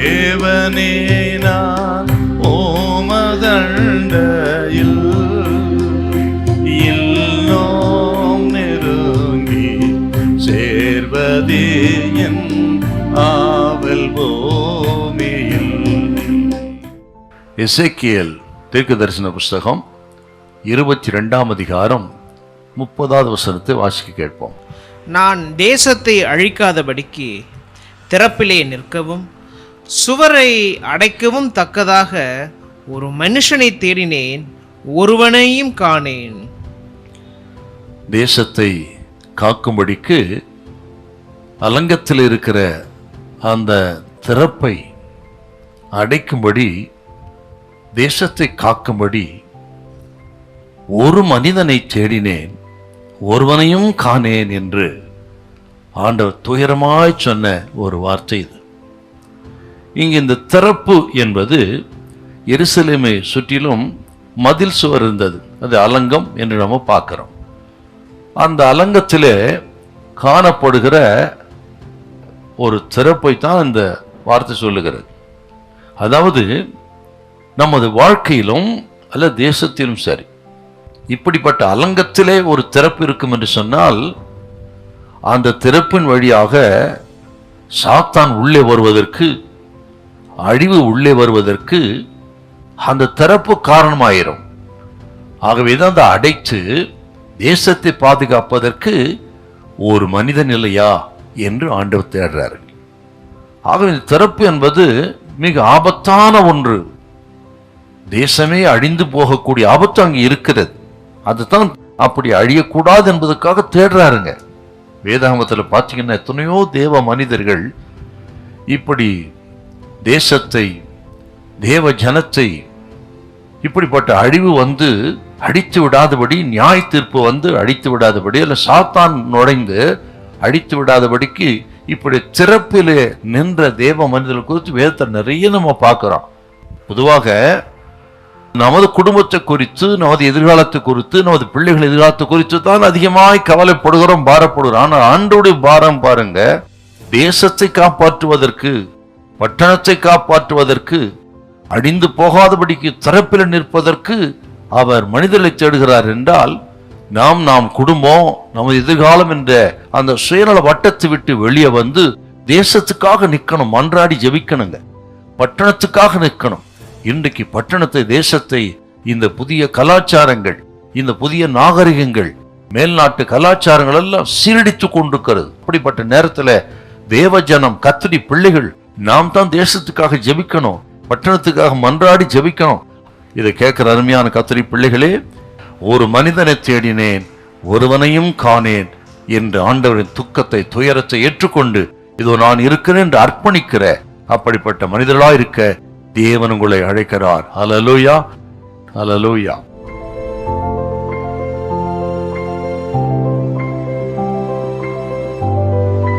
தேவனே நான் ஓமதண்டையில் இன்னும் நெருங்கி சேர்வதே என் ஆவல் பூமியில். எசேக்கியேல் தீர்க்கதரிசன புஸ்தகம் 22ஆம் அதிகாரம் 30வது வசனத்தை வாசிக்க கேட்போம். நான் தேசத்தை அழிக்காதபடிக்கு திறப்பிலே நிற்கவும் சுவரை அடைக்கவும் தக்கதாக ஒரு மனுஷனை தேடினேன், ஒருவனையும் காணேன். தேசத்தை காக்கும்படிக்கு அலங்கத்தில் இருக்கிற அந்த திறப்பை அடைக்கும்படி, தேசத்தை காக்கும்படி ஒரு மனிதனை தேடினேன், ஒருவனையும் காணேன் என்று ஆண்டவர் துயரமாய் சொன்ன ஒரு வார்த்தை இது. இங்கு இந்த திறப்பு என்பது எருசலேமை சுற்றிலும் மதில் சுவர் இருந்தது, அது அலங்கம் என்று நம்ம பார்க்கிறோம். அந்த அலங்கத்திலே காணப்படுகிற ஒரு திறப்பை தான் இந்த வார்த்தை சொல்லுகிறது. அதாவது நமது வாழ்க்கையிலும் அல்ல தேசத்திலும் சரி, இப்படிப்பட்ட அலங்கத்திலே ஒரு திறப்பு இருக்கும் என்று சொன்னால், அந்த திறப்பின் வழியாக சாத்தான் உள்ளே வருவதற்கு, அழிவு உள்ளே வருவதற்கு அந்த திறப்பு காரணமாயிரும். ஆகவேதான் அந்த அடைத்து தேசத்தை பாதுகாப்பதற்கு ஒரு மனிதன் இல்லையா என்று ஆண்டவர் தேடுறாரு. ஆகவே திறப்பு என்பது மிக ஆபத்தான ஒன்று. தேசமே அழிந்து போகக்கூடிய ஆபத்து அங்கே இருக்கிறது. அதுதான் அப்படி அழியக்கூடாது என்பதற்காக தேடுறாருங்க. வேதாகமத்தில் பார்த்தீங்கன்னா எத்தனையோ தேவ மனிதர்கள் இப்படி தேசத்தை, தேவ ஜனத்தை இப்படிப்பட்ட அழிவு வந்து அடித்து விடாதபடி, நியாய தீர்ப்பு வந்து அடித்து விடாதபடி, அல்ல சாத்தான் நுழைந்து அடித்து விடாதபடிக்கு இப்படி திறப்பிலே நின்ற தேவ மனிதர்கள் குறித்து வேதத்தை நிறைய நம்ம பார்க்கிறோம். பொதுவாக நமது குடும்பத்தை குறித்து, நமது எதிர்காலத்தை குறித்து, நமது பிள்ளைகள் எதிர்காலத்தை குறித்து தான் அதிகமாய் கவலைப்படுகிறோம், பாரப்படுகிறோம். ஆனால் ஆண்டவருடைய பாரம் பாருங்க, தேசத்தை காப்பாற்றுவதற்கு, பட்டணத்தை காப்பாற்றுவதற்கு, அழிந்து போகாதபடிக்கு திறப்பில் நிற்பதற்கு அவர் மனிதர்களை தேடுகிறார் என்றால், நாம் குடும்பம், நமது எதிர்காலம் என்ற அந்த சுயநல வட்டத்தை விட்டு வெளியே வந்து தேசத்துக்காக நிற்கணும், மன்றாடி ஜெபிக்கணுங்க, பட்டணத்துக்காக நிற்கணும். இன்றைக்கு பட்டணத்தை, தேசத்தை இந்த புதிய கலாச்சாரங்கள், இந்த புதிய நாகரிகங்கள், மேல்நாட்டு கலாச்சாரங்கள் எல்லாம் சீரடித்து கொண்டிருக்கிறது. அப்படிப்பட்ட நேரத்தில் தேவஜனம், கர்த்தருடைய பிள்ளைகள் நாம் தான் தேசத்துக்காக ஜெபிக்கணும், பட்டணத்துக்காக மன்றாடி ஜெபிக்கணும். இதை கேட்கிற அருமையான கர்த்தருடைய பிள்ளைகளே, ஒரு மனிதனை தேடினேன், ஒருவனையும் காணேன் என்று ஆண்டவரின் துக்கத்தை, துயரத்தை ஏற்றுக்கொண்டு இதோ நான் இருக்கிறேன் என்று அர்ப்பணிக்கிற அப்படிப்பட்ட மனிதர்களாக இருக்க தேவன் உங்களை அழைக்கிறார். ஹல்லேலூயா, ஹல்லேலூயா.